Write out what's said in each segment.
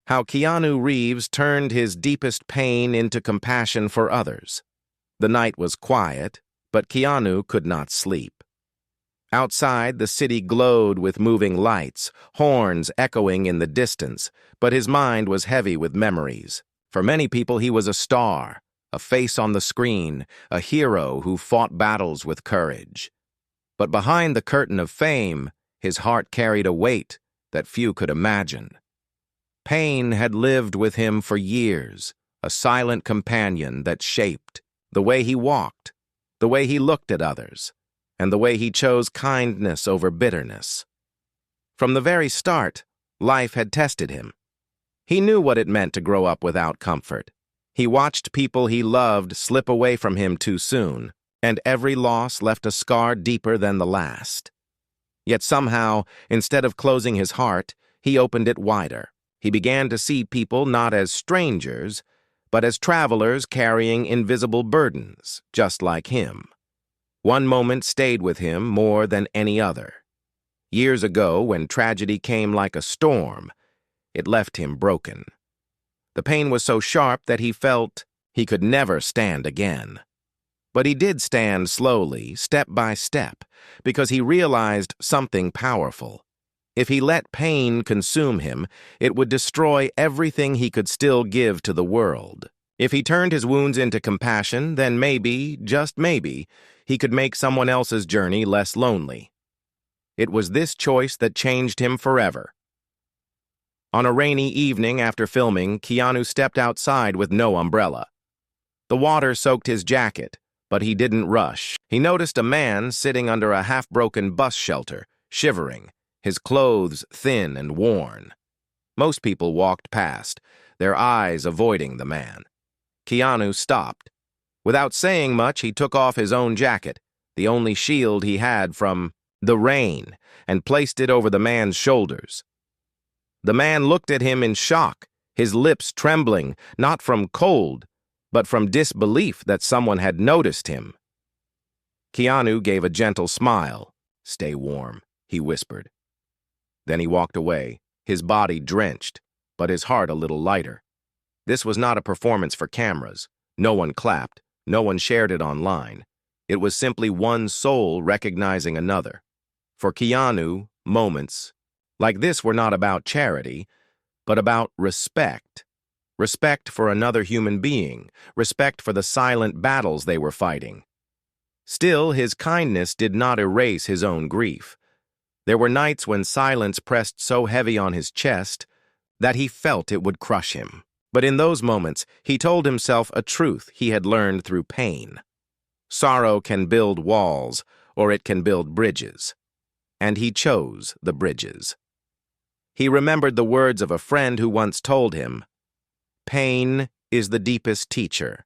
How Keanu Reeves turned his deepest pain into compassion for others. The night was quiet, but Keanu could not sleep. Outside, the city glowed with moving lights, horns echoing in the distance, but his mind was heavy with memories. For many people, he was a star, a face on the screen, a hero who fought battles with courage. But behind the curtain of fame, his heart carried a weight that few could imagine. Pain had lived with him for years, a silent companion that shaped the way he walked, the way he looked at others, and the way he chose kindness over bitterness. From the very start, life had tested him. He knew what it meant to grow up without comfort. He watched people he loved slip away from him too soon, and every loss left a scar deeper than the last. Yet somehow, instead of closing his heart, he opened it wider. He began to see people not as strangers, but as travelers carrying invisible burdens, just like him. One moment stayed with him more than any other. Years ago, when tragedy came like a storm, it left him broken. The pain was so sharp that he felt he could never stand again. But he did stand slowly, step by step, because he realized something powerful. If he let pain consume him, it would destroy everything he could still give to the world. If he turned his wounds into compassion, then maybe, just maybe, he could make someone else's journey less lonely. It was this choice that changed him forever. On a rainy evening after filming, Keanu stepped outside with no umbrella. The water soaked his jacket, but he didn't rush. He noticed a man sitting under a half-broken bus shelter, shivering, his clothes thin and worn. Most people walked past, their eyes avoiding the man. Keanu stopped. Without saying much, he took off his own jacket, the only shield he had from the rain, and placed it over the man's shoulders. The man looked at him in shock, his lips trembling, not from cold, but from disbelief that someone had noticed him. Keanu gave a gentle smile. "Stay warm," he whispered. Then he walked away, his body drenched, but his heart a little lighter. This was not a performance for cameras. No one clapped, no one shared it online. It was simply one soul recognizing another. For Keanu, moments like this were not about charity, but about respect. Respect for another human being, respect for the silent battles they were fighting. Still, his kindness did not erase his own grief. There were nights when silence pressed so heavy on his chest that he felt it would crush him. But in those moments, he told himself a truth he had learned through pain. Sorrow can build walls, or it can build bridges. And he chose the bridges. He remembered the words of a friend who once told him, "Pain is the deepest teacher.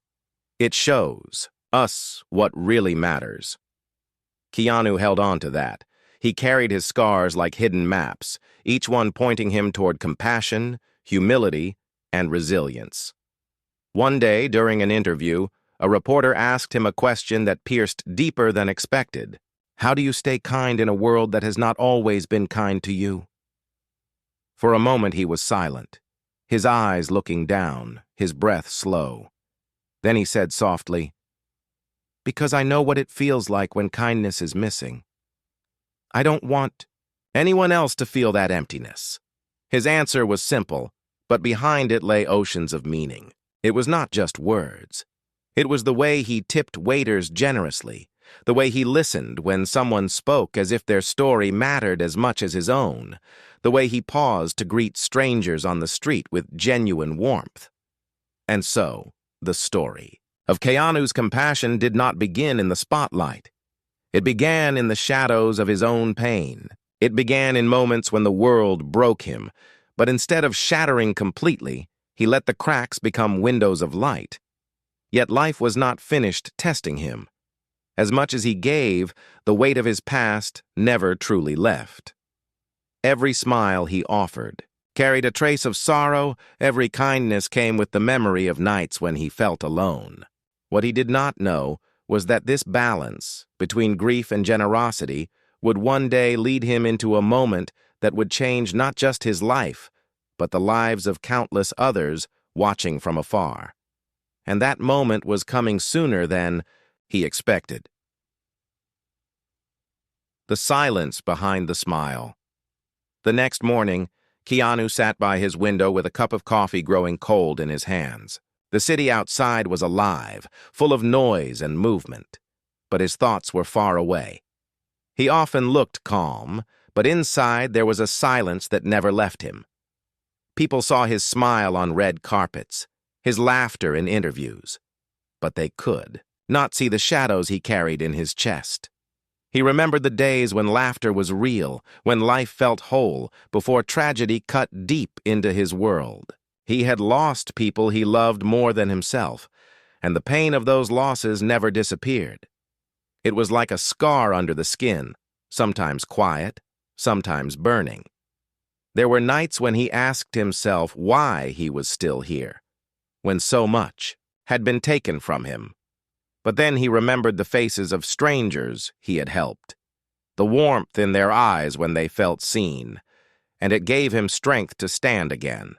It shows us what really matters." Keanu held on to that. He carried his scars like hidden maps, each one pointing him toward compassion, humility, and resilience. One day, during an interview, a reporter asked him a question that pierced deeper than expected. "How do you stay kind in a world that has not always been kind to you?" For a moment he was silent, his eyes looking down, his breath slow. Then he said softly, "Because I know what it feels like when kindness is missing. I don't want anyone else to feel that emptiness." His answer was simple, but behind it lay oceans of meaning. It was not just words. It was the way he tipped waiters generously, the way he listened when someone spoke as if their story mattered as much as his own, the way he paused to greet strangers on the street with genuine warmth. And so, the story of Keanu's compassion did not begin in the spotlight. It began in the shadows of his own pain. It began in moments when the world broke him, but instead of shattering completely, he let the cracks become windows of light. Yet life was not finished testing him. As much as he gave, the weight of his past never truly left. Every smile he offered carried a trace of sorrow. Every kindness came with the memory of nights when he felt alone. What he did not know was that this balance between grief and generosity would one day lead him into a moment that would change not just his life, but the lives of countless others watching from afar. And that moment was coming sooner than he expected. The silence behind the smile. The next morning, Keanu sat by his window with a cup of coffee growing cold in his hands. The city outside was alive, full of noise and movement, but his thoughts were far away. He often looked calm, but inside there was a silence that never left him. People saw his smile on red carpets, his laughter in interviews, but they could not see the shadows he carried in his chest. He remembered the days when laughter was real, when life felt whole, before tragedy cut deep into his world. He had lost people he loved more than himself, and the pain of those losses never disappeared. It was like a scar under the skin, sometimes quiet, sometimes burning. There were nights when he asked himself why he was still here, when so much had been taken from him. But then he remembered the faces of strangers he had helped, the warmth in their eyes when they felt seen, and it gave him strength to stand again.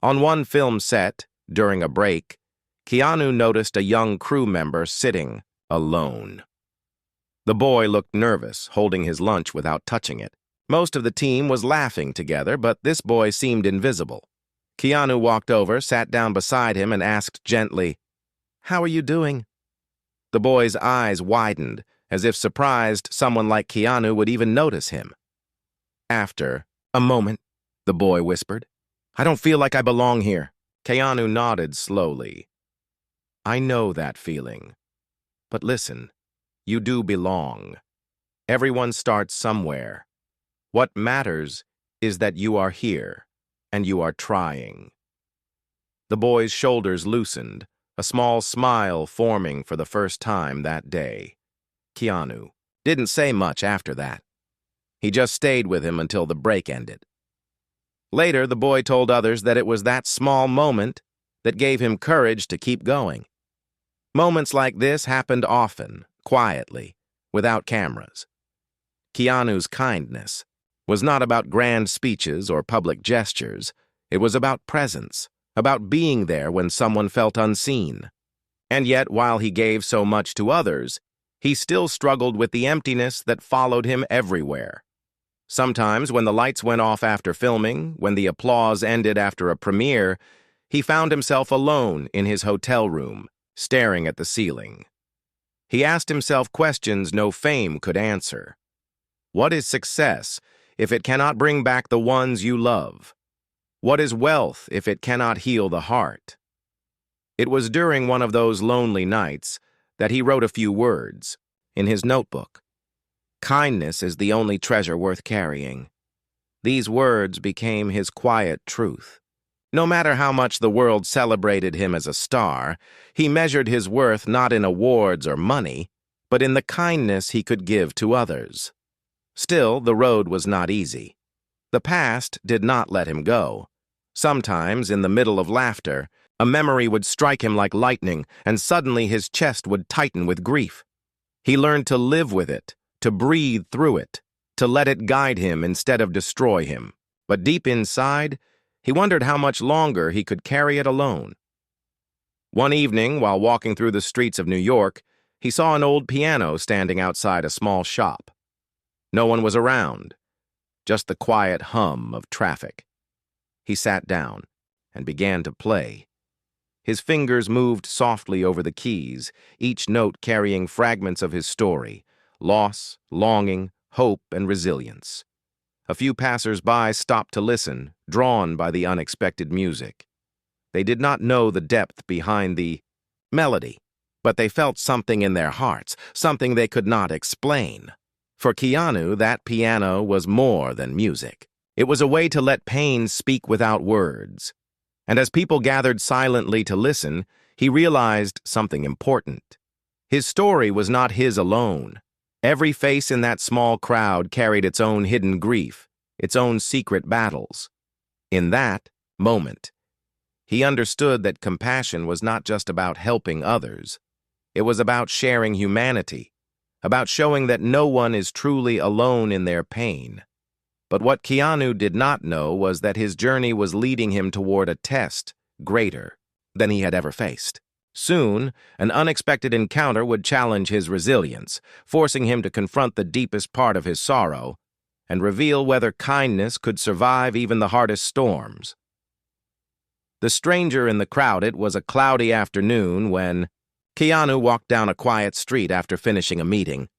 On one film set, during a break, Keanu noticed a young crew member sitting alone. The boy looked nervous, holding his lunch without touching it. Most of the team was laughing together, but this boy seemed invisible. Keanu walked over, sat down beside him, and asked gently, "How are you doing?" The boy's eyes widened, as if surprised someone like Keanu would even notice him. After a moment, the boy whispered, "I don't feel like I belong here." Keanu nodded slowly. "I know that feeling. But listen, you do belong. Everyone starts somewhere. What matters is that you are here, and you are trying." The boy's shoulders loosened, a small smile forming for the first time that day. Keanu didn't say much after that. He just stayed with him until the break ended. Later, the boy told others that it was that small moment that gave him courage to keep going. Moments like this happened often, quietly, without cameras. Keanu's kindness was not about grand speeches or public gestures. It was about presence, about being there when someone felt unseen. And yet, while he gave so much to others, he still struggled with the emptiness that followed him everywhere. Sometimes, when the lights went off after filming, when the applause ended after a premiere, he found himself alone in his hotel room, staring at the ceiling. He asked himself questions no fame could answer. What is success if it cannot bring back the ones you love? What is wealth if it cannot heal the heart? It was during one of those lonely nights that he wrote a few words in his notebook. "Kindness is the only treasure worth carrying." These words became his quiet truth. No matter how much the world celebrated him as a star, he measured his worth not in awards or money, but in the kindness he could give to others. Still, the road was not easy. The past did not let him go. Sometimes, in the middle of laughter, a memory would strike him like lightning, and suddenly his chest would tighten with grief. He learned to live with it, to breathe through it, to let it guide him instead of destroy him. But deep inside, he wondered how much longer he could carry it alone. One evening, while walking through the streets of New York, he saw an old piano standing outside a small shop. No one was around, just the quiet hum of traffic. He sat down and began to play. His fingers moved softly over the keys, each note carrying fragments of his story: loss, longing, hope, and resilience. A few passers-by stopped to listen, drawn by the unexpected music. They did not know the depth behind the melody, but they felt something in their hearts, something they could not explain. For Keanu, that piano was more than music. It was a way to let pain speak without words. And as people gathered silently to listen, he realized something important. His story was not his alone. Every face in that small crowd carried its own hidden grief, its own secret battles. In that moment, he understood that compassion was not just about helping others. It was about sharing humanity, about showing that no one is truly alone in their pain. But what Keanu did not know was that his journey was leading him toward a test greater than he had ever faced. Soon, an unexpected encounter would challenge his resilience, forcing him to confront the deepest part of his sorrow and reveal whether kindness could survive even the hardest storms. The stranger in the crowd. It was a cloudy afternoon when Keanu walked down a quiet street after finishing a meeting.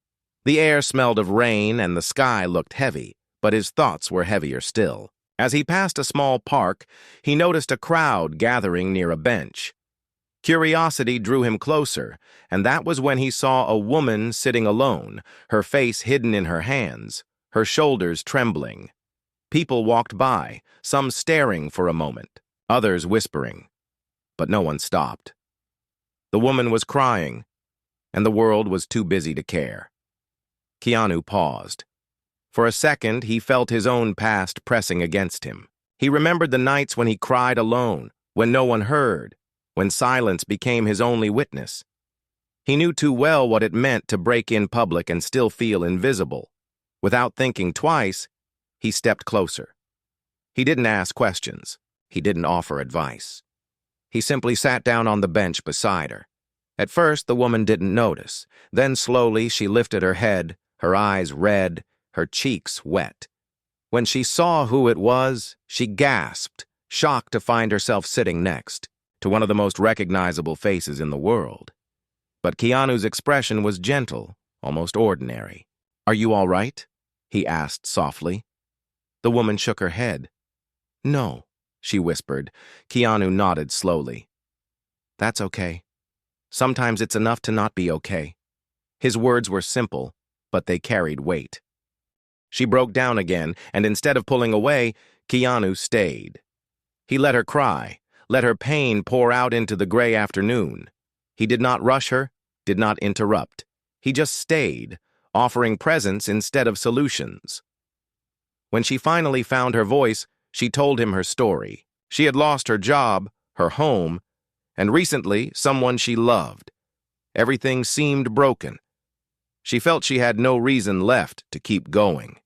The air smelled of rain and the sky looked heavy, but his thoughts were heavier still. As he passed a small park, he noticed a crowd gathering near a bench. Curiosity drew him closer, and that was when he saw a woman sitting alone, her face hidden in her hands, her shoulders trembling. People walked by, some staring for a moment, others whispering, but no one stopped. The woman was crying, and the world was too busy to care. Keanu paused. For a second, he felt his own past pressing against him. He remembered the nights when he cried alone, when no one heard, when silence became his only witness. He knew too well what it meant to break in public and still feel invisible. Without thinking twice, he stepped closer. He didn't ask questions. He didn't offer advice. He simply sat down on the bench beside her. At first, the woman didn't notice. Then slowly she lifted her head, her eyes red, her cheeks wet. When she saw who it was, she gasped, shocked to find herself sitting next to one of the most recognizable faces in the world. But Keanu's expression was gentle, almost ordinary. "Are you all right?" he asked softly. The woman shook her head. "No," she whispered. Keanu nodded slowly. "That's okay. Sometimes it's enough to not be okay." His words were simple, but they carried weight. She broke down again, and instead of pulling away, Keanu stayed. He let her cry, let her pain pour out into the gray afternoon. He did not rush her, did not interrupt. He just stayed, offering presence instead of solutions. When she finally found her voice, she told him her story. She had lost her job, her home, and recently someone she loved. Everything seemed broken. She felt she had no reason left to keep going.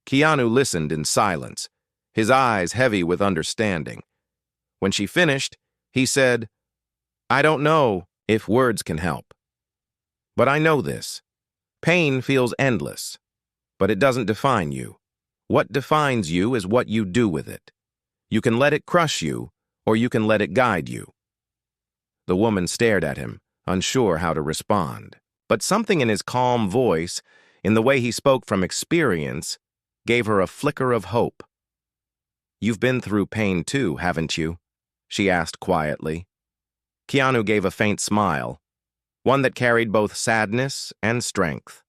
Keanu listened in silence, his eyes heavy with understanding. When she finished, he said, "I don't know if words can help. But I know this. Pain feels endless, but it doesn't define you. What defines you is what you do with it. You can let it crush you, or you can let it guide you." The woman stared at him, unsure how to respond. But something in his calm voice, in the way he spoke from experience, gave her a flicker of hope. "You've been through pain too, haven't you?" she asked quietly. Keanu gave a faint smile, one that carried both sadness and strength.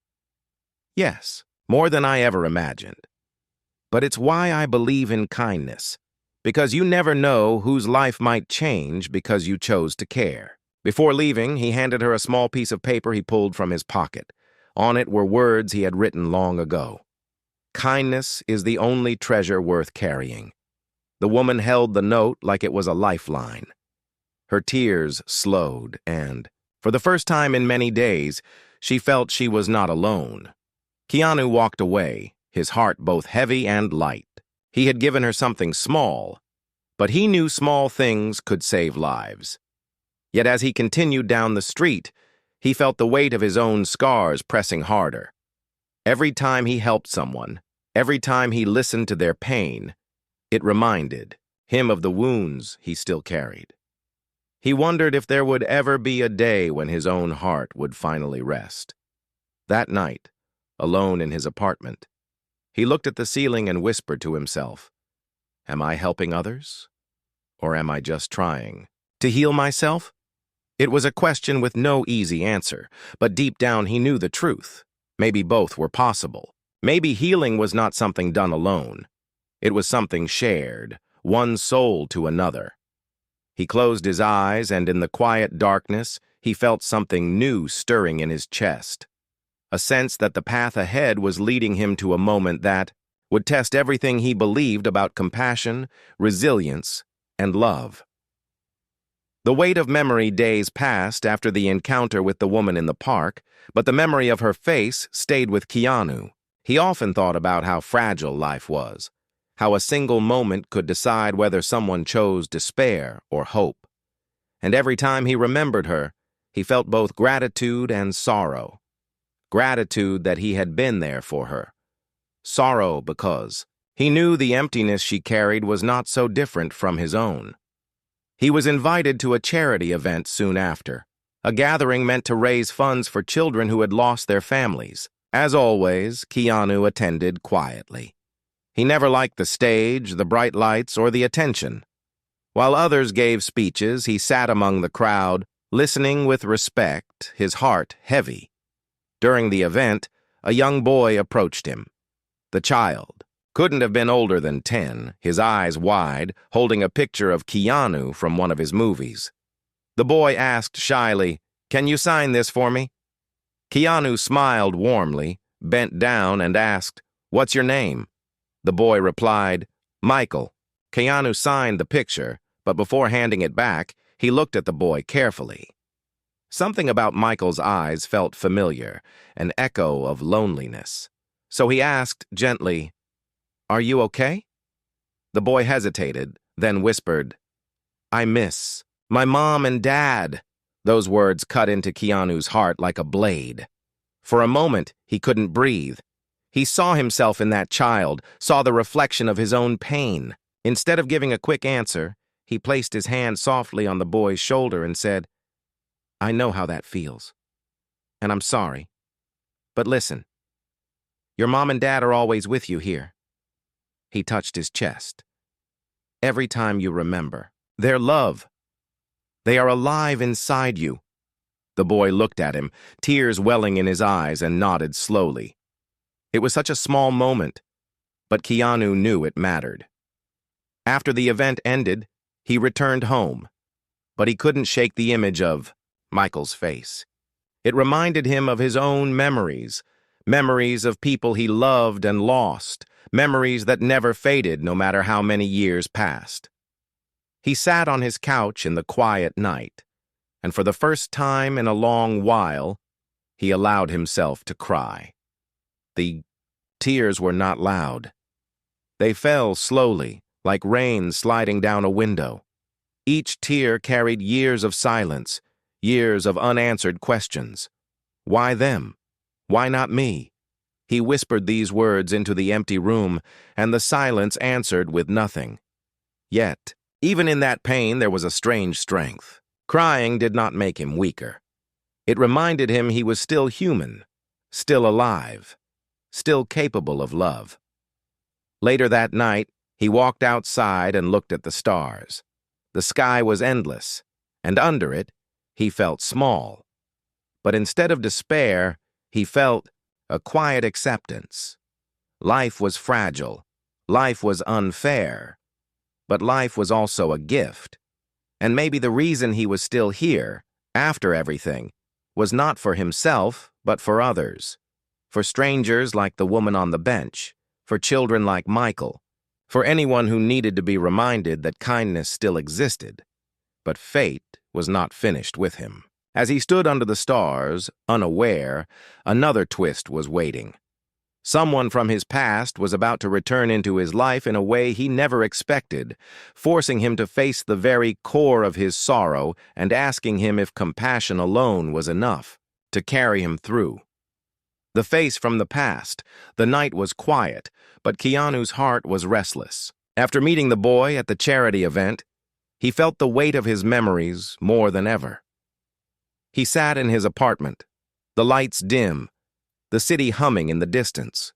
"Yes, more than I ever imagined. But it's why I believe in kindness, because you never know whose life might change because you chose to care." Before leaving, he handed her a small piece of paper he pulled from his pocket. On it were words he had written long ago. "Kindness is the only treasure worth carrying." The woman held the note like it was a lifeline. Her tears slowed, and, for the first time in many days, she felt she was not alone. Keanu walked away, his heart both heavy and light. He had given her something small, but he knew small things could save lives. Yet as he continued down the street, he felt the weight of his own scars pressing harder. Every time he helped someone, every time he listened to their pain, it reminded him of the wounds he still carried. He wondered if there would ever be a day when his own heart would finally rest. That night, alone in his apartment, he looked at the ceiling and whispered to himself, "Am I helping others? Or am I just trying to heal myself?" It was a question with no easy answer, but deep down he knew the truth. Maybe both were possible. Maybe healing was not something done alone. It was something shared, one soul to another. He closed his eyes, and in the quiet darkness, he felt something new stirring in his chest. A sense that the path ahead was leading him to a moment that would test everything he believed about compassion, resilience, and love. The weight of memory days passed after the encounter with the woman in the park, but the memory of her face stayed with Keanu. He often thought about how fragile life was, how a single moment could decide whether someone chose despair or hope. And every time he remembered her, he felt both gratitude and sorrow. Gratitude that he had been there for her. Sorrow because he knew the emptiness she carried was not so different from his own. He was invited to a charity event soon after, a gathering meant to raise funds for children who had lost their families. As always, Keanu attended quietly. He never liked the stage, the bright lights, or the attention. While others gave speeches, he sat among the crowd, listening with respect, his heart heavy. During the event, a young boy approached him. The child couldn't have been older than 10, his eyes wide, holding a picture of Keanu from one of his movies. The boy asked shyly, "Can you sign this for me?" Keanu smiled warmly, bent down, and asked, "What's your name?" The boy replied, "Michael." Keanu signed the picture, but before handing it back, he looked at the boy carefully. Something about Michael's eyes felt familiar, an echo of loneliness. So he asked gently, "Are you okay?" The boy hesitated, then whispered, "I miss my mom and dad." Those words cut into Keanu's heart like a blade. For a moment, he couldn't breathe. He saw himself in that child, saw the reflection of his own pain. Instead of giving a quick answer, he placed his hand softly on the boy's shoulder and said, "I know how that feels, and I'm sorry. But listen, your mom and dad are always with you here." He touched his chest. "Every time you remember their love, they are alive inside you." The boy looked at him, tears welling in his eyes, and nodded slowly. It was such a small moment, but Keanu knew it mattered. After the event ended, he returned home, but he couldn't shake the image of Michael's face. It reminded him of his own memories, memories of people he loved and lost, memories that never faded no matter how many years passed. He sat on his couch in the quiet night, and for the first time in a long while, he allowed himself to cry. The tears were not loud. They fell slowly, like rain sliding down a window. Each tear carried years of silence, years of unanswered questions. Why them? Why not me? He whispered these words into the empty room, and the silence answered with nothing. Yet, even in that pain, there was a strange strength. Crying did not make him weaker. It reminded him he was still human, still alive, still capable of love. Later that night, he walked outside and looked at the stars. The sky was endless, and under it, he felt small. But instead of despair, he felt a quiet acceptance. Life was fragile. Life was unfair. But life was also a gift. And maybe the reason he was still here, after everything, was not for himself, but for others. For strangers like the woman on the bench, for children like Michael, for anyone who needed to be reminded that kindness still existed. But fate was not finished with him. As he stood under the stars, unaware, another twist was waiting. Someone from his past was about to return into his life in a way he never expected, forcing him to face the very core of his sorrow and asking him if compassion alone was enough to carry him through. The face from the past, the night was quiet, but Keanu's heart was restless. After meeting the boy at the charity event, he felt the weight of his memories more than ever. He sat in his apartment, the lights dim, the city humming in the distance.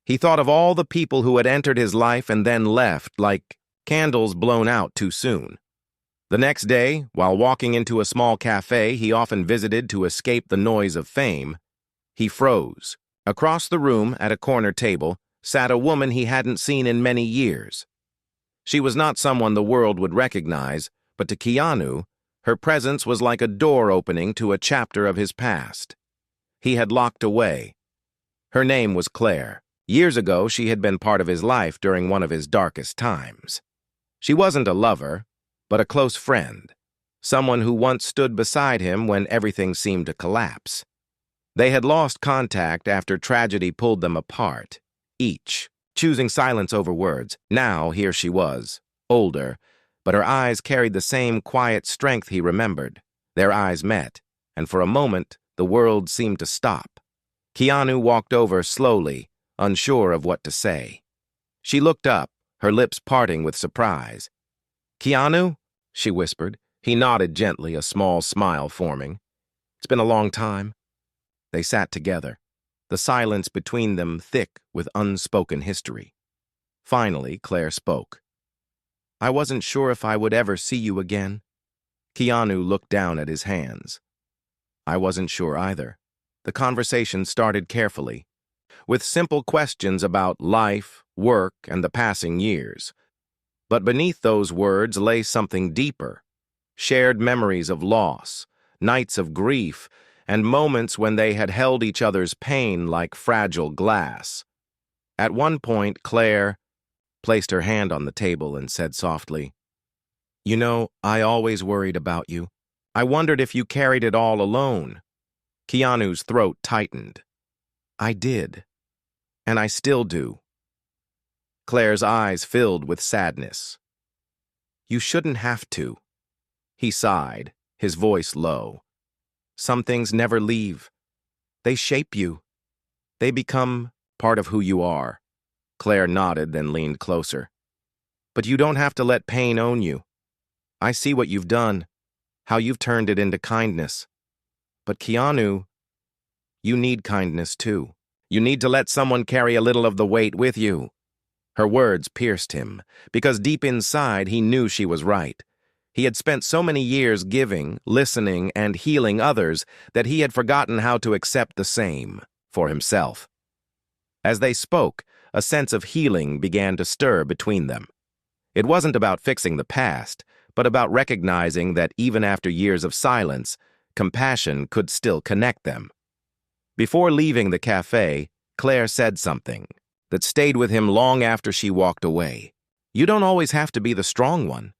He thought of all the people who had entered his life and then left like candles blown out too soon. The next day, while walking into a small cafe he often visited to escape the noise of fame, he froze. Across the room, at a corner table, sat a woman he hadn't seen in many years. She was not someone the world would recognize, but to Keanu, her presence was like a door opening to a chapter of his past. He had locked away. Her name was Claire. Years ago, she had been part of his life during one of his darkest times. She wasn't a lover, but a close friend, someone who once stood beside him when everything seemed to collapse. They had lost contact after tragedy pulled them apart, each choosing silence over words. Now here she was, older, but her eyes carried the same quiet strength he remembered. Their eyes met, and for a moment the world seemed to stop. Keanu walked over slowly, unsure of what to say. She looked up, her lips parting with surprise. "Keanu?" she whispered. He nodded gently, a small smile forming. "It's been a long time." They sat together, the silence between them thick with unspoken history. Finally, Claire spoke. "I wasn't sure if I would ever see you again." Keanu looked down at his hands. "I wasn't sure either." The conversation started carefully, with simple questions about life, work, and the passing years. But beneath those words lay something deeper, shared memories of loss, nights of grief, and moments when they had held each other's pain like fragile glass. At one point, Claire placed her hand on the table and said softly, "You know, I always worried about you. I wondered if you carried it all alone." Keanu's throat tightened. "I did, and I still do." Claire's eyes filled with sadness. "You shouldn't have to." He sighed, his voice low. "Some things never leave. They shape you. They become part of who you are." Claire nodded, then leaned closer. "But you don't have to let pain own you. I see what you've done, how you've turned it into kindness. But Keanu, you need kindness too. You need to let someone carry a little of the weight with you." Her words pierced him, because deep inside he knew she was right. He had spent so many years giving, listening, and healing others that he had forgotten how to accept the same for himself. As they spoke, a sense of healing began to stir between them. It wasn't about fixing the past, but about recognizing that even after years of silence, compassion could still connect them. Before leaving the cafe, Claire said something that stayed with him long after she walked away. "You don't always have to be the strong one.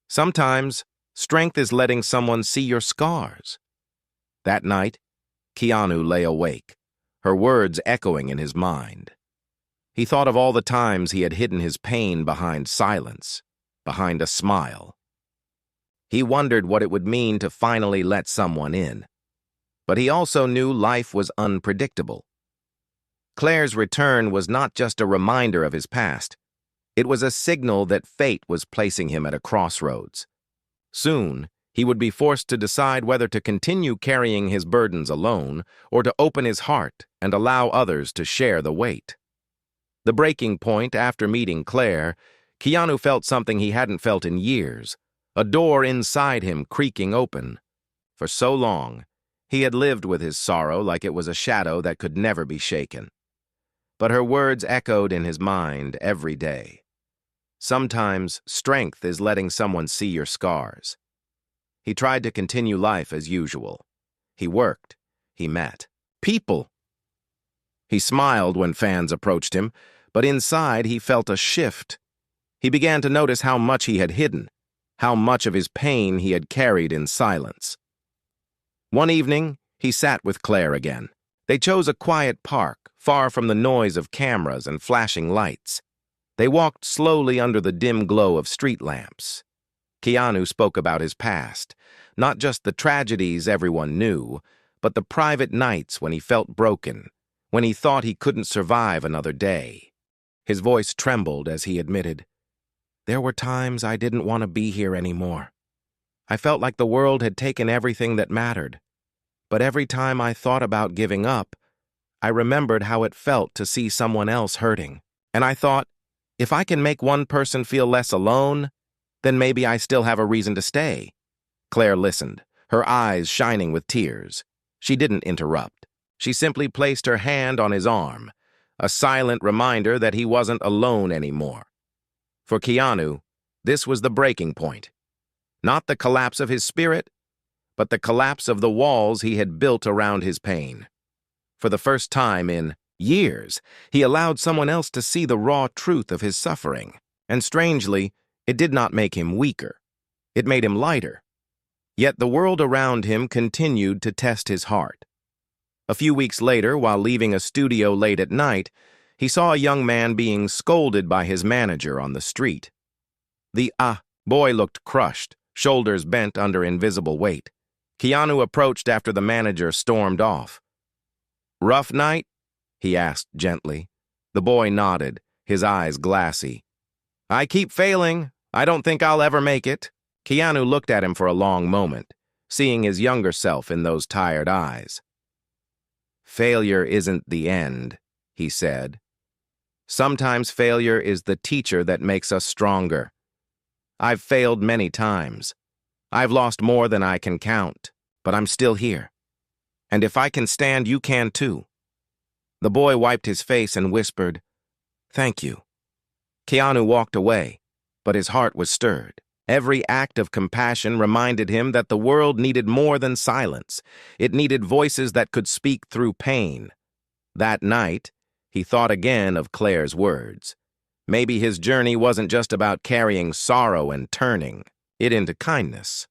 Sometimes, strength is letting someone see your scars." That night, Keanu lay awake, her words echoing in his mind. He thought of all the times he had hidden his pain behind silence, behind a smile. He wondered what it would mean to finally let someone in. But he also knew life was unpredictable. Claire's return was not just a reminder of his past. It was a signal that fate was placing him at a crossroads. Soon, he would be forced to decide whether to continue carrying his burdens alone or to open his heart and allow others to share the weight. The breaking point after meeting Claire, Keanu felt something he hadn't felt in years, a door inside him creaking open. For so long, he had lived with his sorrow like it was a shadow that could never be shaken. But her words echoed in his mind every day. Sometimes strength is letting someone see your scars. He tried to continue life as usual. He worked. He met people. He smiled when fans approached him, but inside he felt a shift. He began to notice how much he had hidden, how much of his pain he had carried in silence. One evening, he sat with Claire again. They chose a quiet park, far from the noise of cameras and flashing lights. They walked slowly under the dim glow of street lamps. Keanu spoke about his past, not just the tragedies everyone knew, but the private nights when he felt broken, when he thought he couldn't survive another day. His voice trembled as he admitted, "There were times I didn't want to be here anymore. I felt like the world had taken everything that mattered. But every time I thought about giving up, I remembered how it felt to see someone else hurting. And I thought, if I can make one person feel less alone, then maybe I still have a reason to stay." Claire listened, her eyes shining with tears. She didn't interrupt. She simply placed her hand on his arm, a silent reminder that he wasn't alone anymore. For Keanu, this was the breaking point. Not the collapse of his spirit, but the collapse of the walls he had built around his pain. For the first time in years, he allowed someone else to see the raw truth of his suffering. And strangely, it did not make him weaker. It made him lighter. Yet the world around him continued to test his heart. A few weeks later, while leaving a studio late at night, he saw a young man being scolded by his manager on the street. The boy looked crushed, shoulders bent under invisible weight. Keanu approached after the manager stormed off. "Rough night?" he asked gently. The boy nodded, his eyes glassy. "I keep failing. I don't think I'll ever make it." Keanu looked at him for a long moment, seeing his younger self in those tired eyes. "Failure isn't the end," he said. "Sometimes failure is the teacher that makes us stronger. I've failed many times. I've lost more than I can count, but I'm still here. And if I can stand, you can too." The boy wiped his face and whispered, "Thank you." Keanu walked away, but his heart was stirred. Every act of compassion reminded him that the world needed more than silence. It needed voices that could speak through pain. That night, he thought again of Claire's words. Maybe his journey wasn't just about carrying sorrow and turning it into kindness.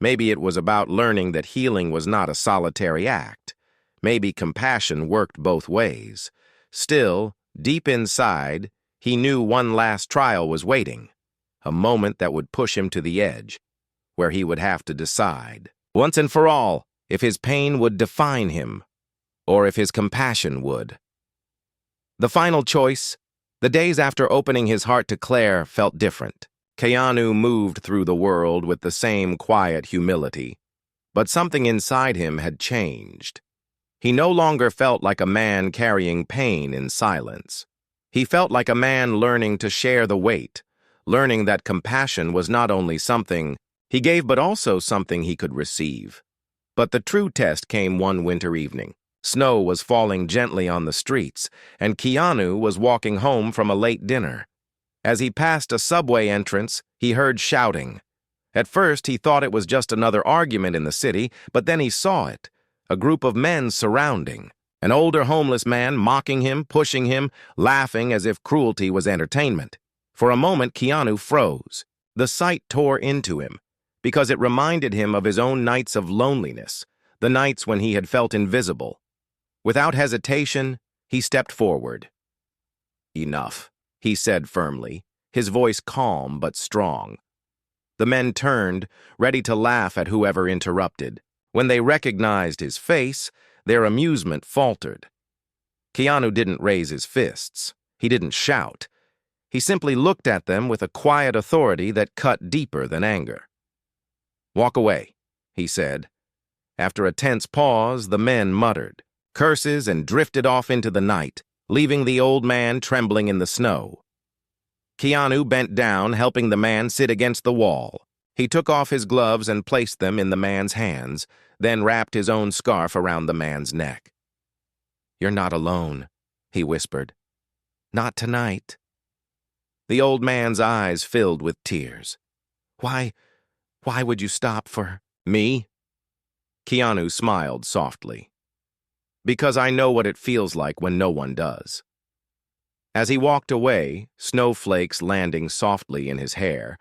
Maybe it was about learning that healing was not a solitary act. Maybe compassion worked both ways. Still, deep inside, he knew one last trial was waiting, a moment that would push him to the edge, where he would have to decide, once and for all, if his pain would define him, or if his compassion would. The final choice. The days after opening his heart to Claire felt different. Keanu moved through the world with the same quiet humility, but something inside him had changed. He no longer felt like a man carrying pain in silence. He felt like a man learning to share the weight, learning that compassion was not only something he gave but also something he could receive. But the true test came one winter evening. Snow was falling gently on the streets, and Keanu was walking home from a late dinner. As he passed a subway entrance, he heard shouting. At first, he thought it was just another argument in the city, but then he saw it. A group of men surrounding. An older homeless man mocking him, pushing him, laughing as if cruelty was entertainment. For a moment, Keanu froze. The sight tore into him, because it reminded him of his own nights of loneliness, the nights when he had felt invisible. Without hesitation, he stepped forward. "Enough," he said firmly, his voice calm but strong. The men turned, ready to laugh at whoever interrupted. When they recognized his face, their amusement faltered. Keanu didn't raise his fists. He didn't shout. He simply looked at them with a quiet authority that cut deeper than anger. "Walk away," he said. After a tense pause, the men muttered curses and drifted off into the night, leaving the old man trembling in the snow. Keanu bent down, helping the man sit against the wall. He took off his gloves and placed them in the man's hands, then wrapped his own scarf around the man's neck. "You're not alone," he whispered. "Not tonight." The old man's eyes filled with tears. Why would you stop for me?" Keanu smiled softly. "Because I know what it feels like when no one does." As he walked away, snowflakes landing softly in his hair,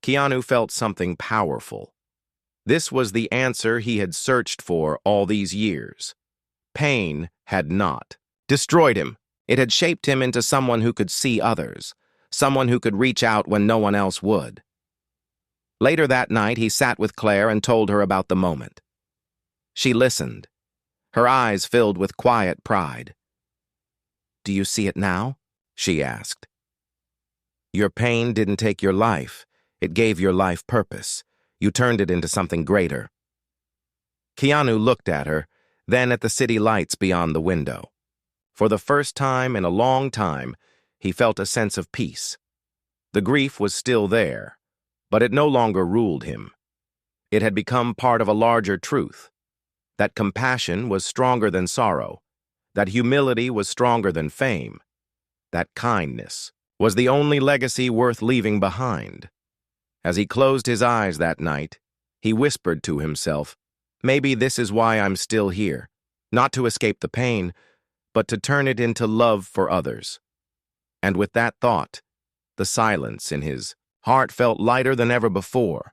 Keanu felt something powerful. This was the answer he had searched for all these years. Pain had not destroyed him. It had shaped him into someone who could see others, someone who could reach out when no one else would. Later that night, he sat with Claire and told her about the moment. She listened, her eyes filled with quiet pride. "Do you see it now?" she asked. "Your pain didn't take your life. It gave your life purpose. You turned it into something greater." Keanu looked at her, then at the city lights beyond the window. For the first time in a long time, he felt a sense of peace. The grief was still there, but it no longer ruled him. It had become part of a larger truth, that compassion was stronger than sorrow, that humility was stronger than fame, that kindness was the only legacy worth leaving behind. As he closed his eyes that night, he whispered to himself, "Maybe this is why I'm still here, not to escape the pain, but to turn it into love for others." And with that thought, the silence in his heart felt lighter than ever before.